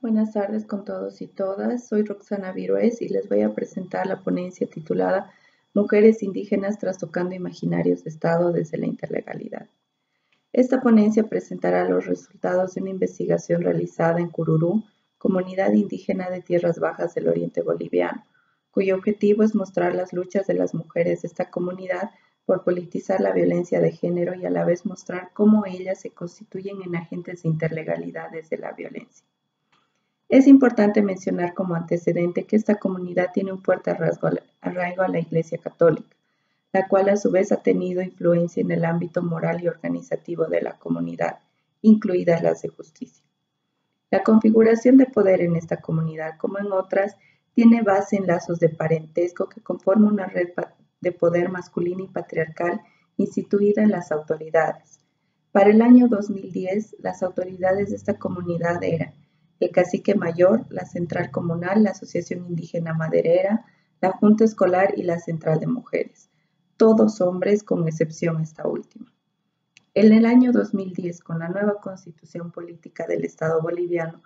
Buenas tardes con todos y todas. Soy Roxana Virués y les voy a presentar la ponencia titulada Mujeres indígenas trastocando imaginarios de Estado desde la interlegalidad. Esta ponencia presentará los resultados de una investigación realizada en Cururú, comunidad indígena de tierras bajas del oriente boliviano, cuyo objetivo es mostrar las luchas de las mujeres de esta comunidad por politizar la violencia de género y a la vez mostrar cómo ellas se constituyen en agentes de interlegalidad desde la violencia. Es importante mencionar como antecedente que esta comunidad tiene un fuerte arraigo a la Iglesia Católica, la cual a su vez ha tenido influencia en el ámbito moral y organizativo de la comunidad, incluidas las de justicia. La configuración de poder en esta comunidad, como en otras, tiene base en lazos de parentesco que conforman una red de poder masculina y patriarcal instituida en las autoridades. Para el año 2010, las autoridades de esta comunidad eran el cacique mayor, la central comunal, la asociación indígena maderera, la junta escolar y la central de mujeres, todos hombres con excepción esta última. En el año 2010, con la nueva constitución política del Estado boliviano,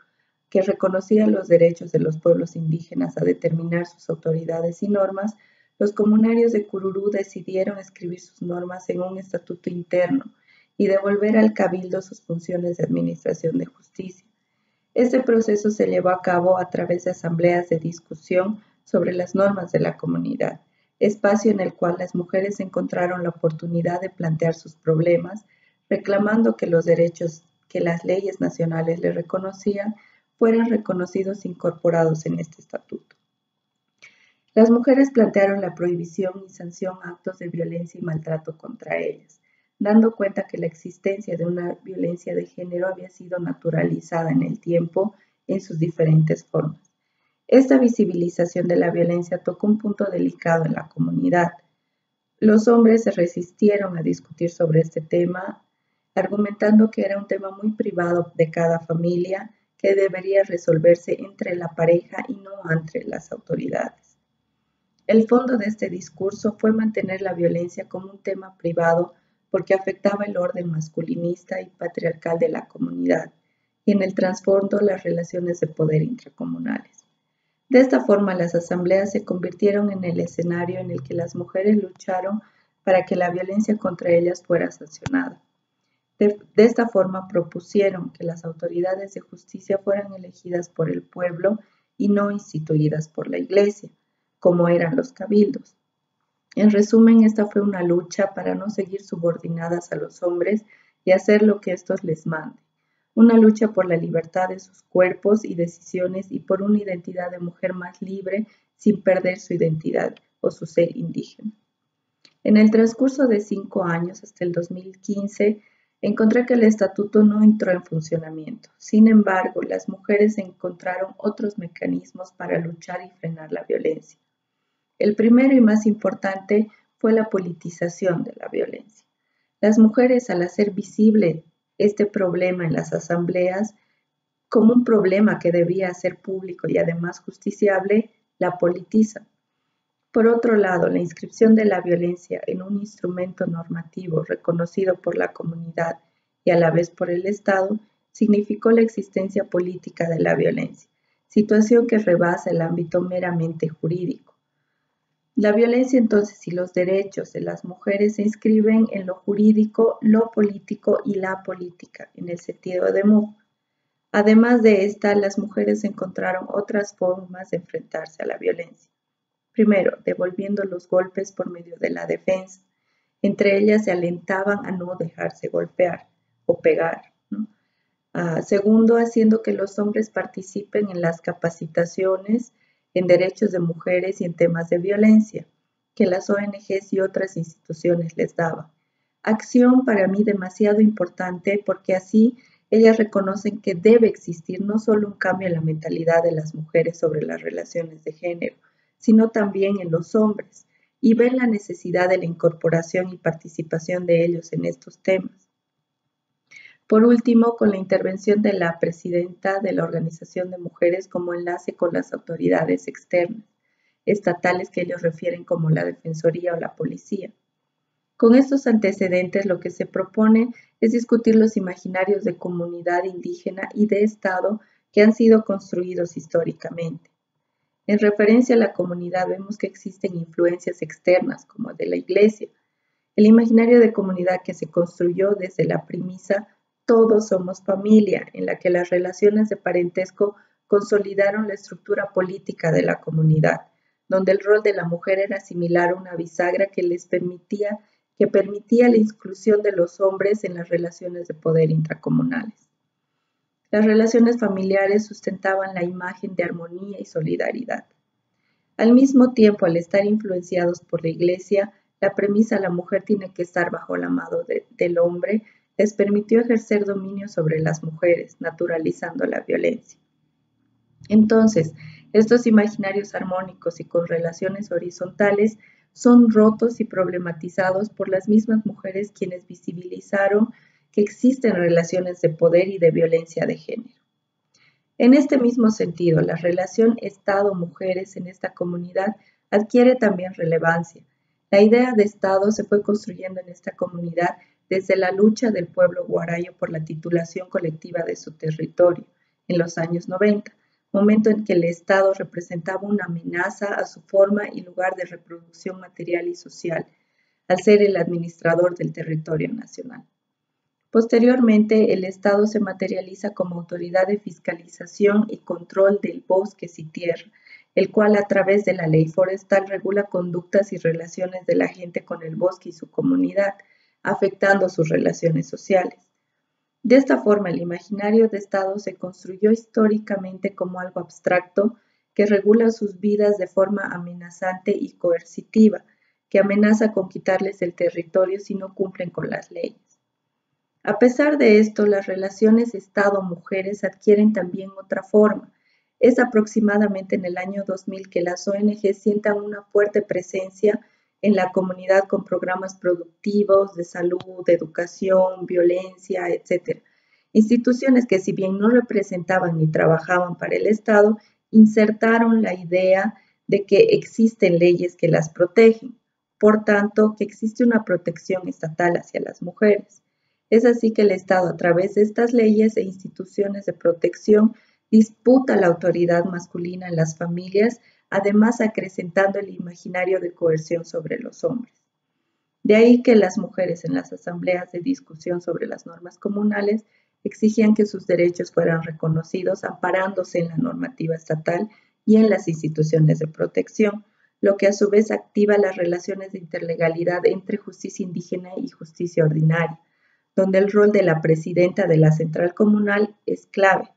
que reconocía los derechos de los pueblos indígenas a determinar sus autoridades y normas, los comunarios de Cururú decidieron escribir sus normas en un estatuto interno y devolver al cabildo sus funciones de administración de justicia. Este proceso se llevó a cabo a través de asambleas de discusión sobre las normas de la comunidad, espacio en el cual las mujeres encontraron la oportunidad de plantear sus problemas, reclamando que los derechos que las leyes nacionales les reconocían fueran reconocidos e incorporados en este estatuto. Las mujeres plantearon la prohibición y sanción a actos de violencia y maltrato contra ellas, dando cuenta que la existencia de una violencia de género había sido naturalizada en el tiempo en sus diferentes formas. Esta visibilización de la violencia tocó un punto delicado en la comunidad. Los hombres se resistieron a discutir sobre este tema, argumentando que era un tema muy privado de cada familia que debería resolverse entre la pareja y no entre las autoridades. El fondo de este discurso fue mantener la violencia como un tema privado porque afectaba el orden masculinista y patriarcal de la comunidad y en el trasfondo las relaciones de poder intracomunales. De esta forma, las asambleas se convirtieron en el escenario en el que las mujeres lucharon para que la violencia contra ellas fuera sancionada. De esta forma propusieron que las autoridades de justicia fueran elegidas por el pueblo y no instituidas por la Iglesia, como eran los cabildos. En resumen, esta fue una lucha para no seguir subordinadas a los hombres y hacer lo que estos les manden. Una lucha por la libertad de sus cuerpos y decisiones y por una identidad de mujer más libre sin perder su identidad o su ser indígena. En el transcurso de 5 años, hasta el 2015, encontré que el estatuto no entró en funcionamiento. Sin embargo, las mujeres encontraron otros mecanismos para luchar y frenar la violencia. El primero y más importante fue la politización de la violencia. Las mujeres, al hacer visible este problema en las asambleas como un problema que debía ser público y además justiciable, la politizan. Por otro lado, la inscripción de la violencia en un instrumento normativo reconocido por la comunidad y a la vez por el Estado significó la existencia política de la violencia, situación que rebasa el ámbito meramente jurídico. La violencia entonces y los derechos de las mujeres se inscriben en lo jurídico, lo político y la política, en el sentido de MUF. Además de esta, las mujeres encontraron otras formas de enfrentarse a la violencia. Primero, devolviendo los golpes por medio de la defensa. Entre ellas se alentaban a no dejarse golpear o pegar, ¿no? Segundo, haciendo que los hombres participen en las capacitaciones en derechos de mujeres y en temas de violencia, que las ONGs y otras instituciones les daban. Acción para mí demasiado importante porque así ellas reconocen que debe existir no solo un cambio en la mentalidad de las mujeres sobre las relaciones de género, sino también en los hombres, y ven la necesidad de la incorporación y participación de ellos en estos temas. Por último, con la intervención de la presidenta de la Organización de Mujeres como enlace con las autoridades externas, estatales que ellos refieren como la Defensoría o la Policía. Con estos antecedentes, lo que se propone es discutir los imaginarios de comunidad indígena y de Estado que han sido construidos históricamente. En referencia a la comunidad, vemos que existen influencias externas, como de la Iglesia. El imaginario de comunidad que se construyó desde la premisa todos somos familia, en la que las relaciones de parentesco consolidaron la estructura política de la comunidad, donde el rol de la mujer era similar a una bisagra que permitía la inclusión de los hombres en las relaciones de poder intracomunales. Las relaciones familiares sustentaban la imagen de armonía y solidaridad. Al mismo tiempo, al estar influenciados por la Iglesia, la premisa la mujer tiene que estar bajo la mano del hombre les permitió ejercer dominio sobre las mujeres, naturalizando la violencia. Entonces, estos imaginarios armónicos y con relaciones horizontales son rotos y problematizados por las mismas mujeres quienes visibilizaron que existen relaciones de poder y de violencia de género. En este mismo sentido, la relación Estado-mujeres en esta comunidad adquiere también relevancia. La idea de Estado se fue construyendo en esta comunidad desde la lucha del pueblo guarayo por la titulación colectiva de su territorio en los años 90, momento en que el Estado representaba una amenaza a su forma y lugar de reproducción material y social, al ser el administrador del territorio nacional. Posteriormente, el Estado se materializa como autoridad de fiscalización y control del bosque y tierra, el cual a través de la ley forestal regula conductas y relaciones de la gente con el bosque y su comunidad, afectando sus relaciones sociales. De esta forma, el imaginario de Estado se construyó históricamente como algo abstracto que regula sus vidas de forma amenazante y coercitiva, que amenaza con quitarles el territorio si no cumplen con las leyes. A pesar de esto, las relaciones Estado-mujeres adquieren también otra forma. Es aproximadamente en el año 2000 que las ONG sientan una fuerte presencia en la comunidad con programas productivos de salud, de educación, violencia, etc. Instituciones que si bien no representaban ni trabajaban para el Estado, insertaron la idea de que existen leyes que las protegen, por tanto, que existe una protección estatal hacia las mujeres. Es así que el Estado, a través de estas leyes e instituciones de protección, disputa la autoridad masculina en las familias, además acrecentando el imaginario de coerción sobre los hombres. De ahí que las mujeres en las asambleas de discusión sobre las normas comunales exigían que sus derechos fueran reconocidos amparándose en la normativa estatal y en las instituciones de protección, lo que a su vez activa las relaciones de interlegalidad entre justicia indígena y justicia ordinaria, donde el rol de la presidenta de la central comunal es clave.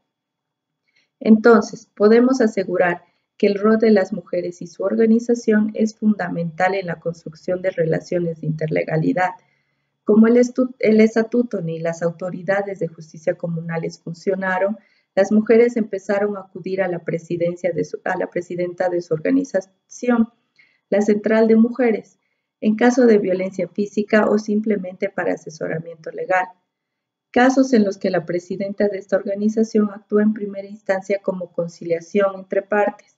Entonces, podemos asegurar que el rol de las mujeres y su organización es fundamental en la construcción de relaciones de interlegalidad. Como el estatuto ni las autoridades de justicia comunales funcionaron, las mujeres empezaron a acudir a la presidenta de su organización, la Central de Mujeres, en caso de violencia física o simplemente para asesoramiento legal. Casos en los que la presidenta de esta organización actúa en primera instancia como conciliación entre partes.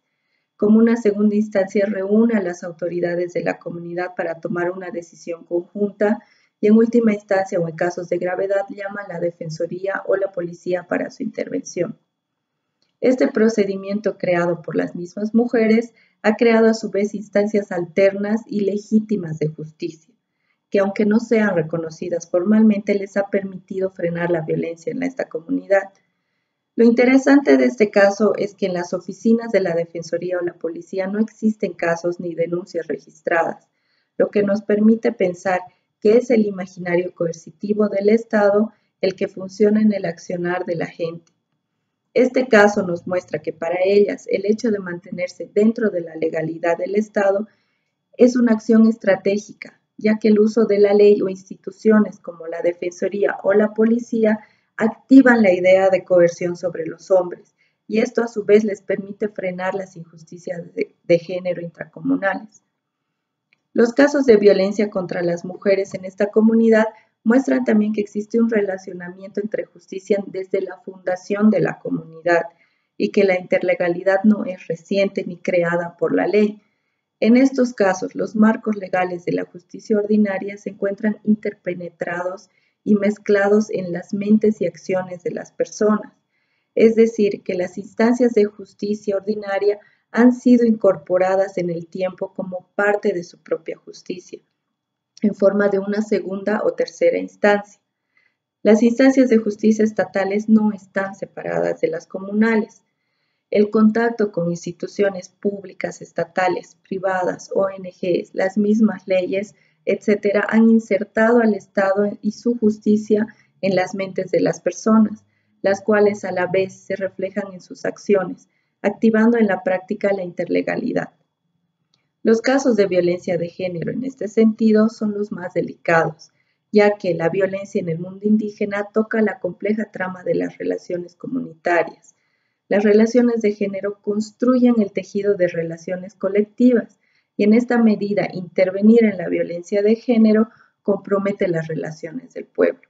Como una segunda instancia reúne a las autoridades de la comunidad para tomar una decisión conjunta y en última instancia o en casos de gravedad llama a la defensoría o la policía para su intervención. Este procedimiento creado por las mismas mujeres ha creado a su vez instancias alternas y legítimas de justicia, que aunque no sean reconocidas formalmente, les ha permitido frenar la violencia en esta comunidad. Lo interesante de este caso es que en las oficinas de la Defensoría o la Policía no existen casos ni denuncias registradas, lo que nos permite pensar que es el imaginario coercitivo del Estado el que funciona en el accionar de la gente. Este caso nos muestra que para ellas el hecho de mantenerse dentro de la legalidad del Estado es una acción estratégica, ya que el uso de la ley o instituciones como la Defensoría o la Policía activan la idea de coerción sobre los hombres, y esto a su vez les permite frenar las injusticias de género intracomunales. Los casos de violencia contra las mujeres en esta comunidad muestran también que existe un relacionamiento entre justicia desde la fundación de la comunidad y que la interlegalidad no es reciente ni creada por la ley. En estos casos, los marcos legales de la justicia ordinaria se encuentran interpenetrados y mezclados en las mentes y acciones de las personas. es decir, que las instancias de justicia ordinaria han sido incorporadas en el tiempo como parte de su propia justicia, en forma de una segunda o tercera instancia. Las instancias de justicia estatales no están separadas de las comunales. El contacto con instituciones públicas, estatales, privadas, ONGs, las mismas leyes, etc., han insertado al Estado y su justicia en las mentes de las personas, las cuales a la vez se reflejan en sus acciones, activando en la práctica la interlegalidad. Los casos de violencia de género en este sentido son los más delicados, ya que la violencia en el mundo indígena toca la compleja trama de las relaciones comunitarias. Las relaciones de género construyen el tejido de relaciones colectivas y en esta medida intervenir en la violencia de género compromete las relaciones del pueblo.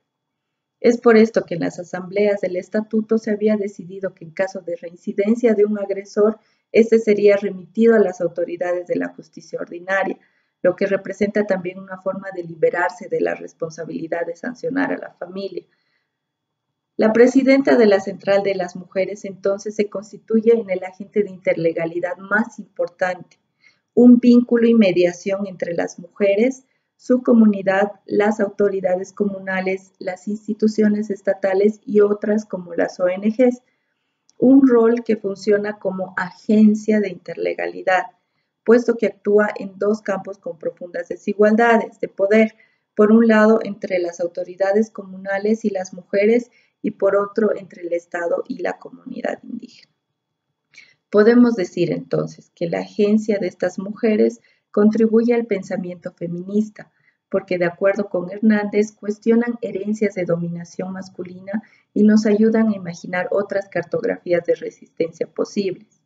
Es por esto que en las asambleas del estatuto se había decidido que en caso de reincidencia de un agresor, este sería remitido a las autoridades de la justicia ordinaria, lo que representa también una forma de liberarse de la responsabilidad de sancionar a la familia. La presidenta de la Central de las Mujeres entonces se constituye en el agente de interlegalidad más importante, un vínculo y mediación entre las mujeres, su comunidad, las autoridades comunales, las instituciones estatales y otras como las ONGs, un rol que funciona como agencia de interlegalidad, puesto que actúa en dos campos con profundas desigualdades de poder, por un lado entre las autoridades comunales y las mujeres y por otro entre el Estado y la comunidad indígena. Podemos decir entonces que la agencia de estas mujeres contribuye al pensamiento feminista, porque de acuerdo con Hernández cuestionan herencias de dominación masculina y nos ayudan a imaginar otras cartografías de resistencia posibles.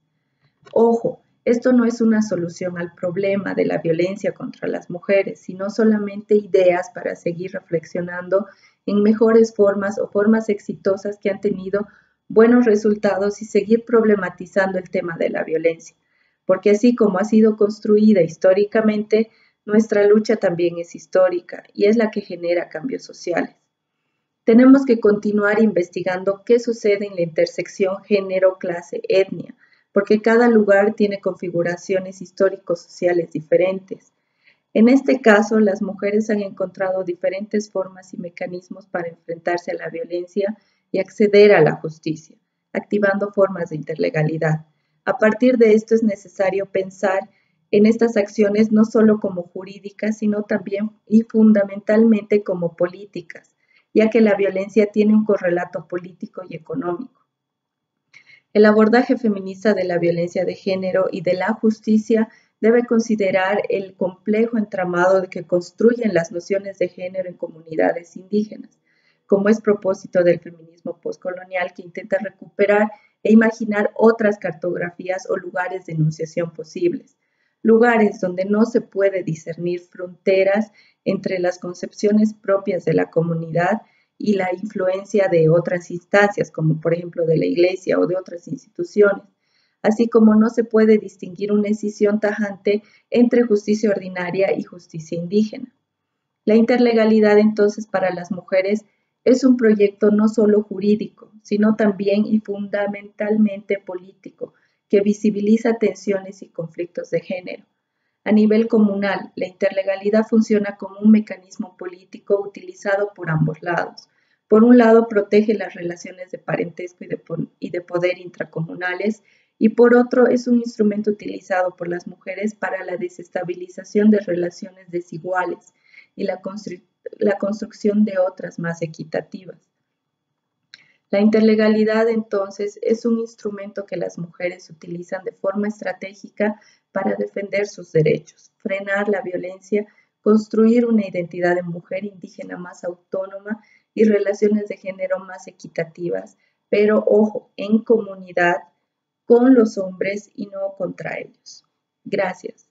Ojo, esto no es una solución al problema de la violencia contra las mujeres, sino solamente ideas para seguir reflexionando en mejores formas o formas exitosas que han tenido buenos resultados y seguir problematizando el tema de la violencia, porque así como ha sido construida históricamente, nuestra lucha también es histórica y es la que genera cambios sociales. Tenemos que continuar investigando qué sucede en la intersección género, clase, etnia, porque cada lugar tiene configuraciones histórico-sociales diferentes. En este caso, las mujeres han encontrado diferentes formas y mecanismos para enfrentarse a la violencia y acceder a la justicia, activando formas de interlegalidad. A partir de esto es necesario pensar en estas acciones no solo como jurídicas, sino también y fundamentalmente como políticas, ya que la violencia tiene un correlato político y económico. El abordaje feminista de la violencia de género y de la justicia debe considerar el complejo entramado que construyen las nociones de género en comunidades indígenas, como es propósito del feminismo postcolonial que intenta recuperar e imaginar otras cartografías o lugares de enunciación posibles, lugares donde no se puede discernir fronteras entre las concepciones propias de la comunidad y la influencia de otras instancias, como por ejemplo de la Iglesia o de otras instituciones, así como no se puede distinguir una escisión tajante entre justicia ordinaria y justicia indígena. La interlegalidad entonces para las mujeres es un proyecto no solo jurídico, sino también y fundamentalmente político, que visibiliza tensiones y conflictos de género. A nivel comunal, la interlegalidad funciona como un mecanismo político utilizado por ambos lados. Por un lado, protege las relaciones de parentesco y de poder intracomunales, y por otro, es un instrumento utilizado por las mujeres para la desestabilización de relaciones desiguales y la construcción de otras más equitativas. La interlegalidad, entonces, es un instrumento que las mujeres utilizan de forma estratégica para defender sus derechos, frenar la violencia, construir una identidad de mujer indígena más autónoma y relaciones de género más equitativas, pero ojo, en comunidad con los hombres y no contra ellos. Gracias.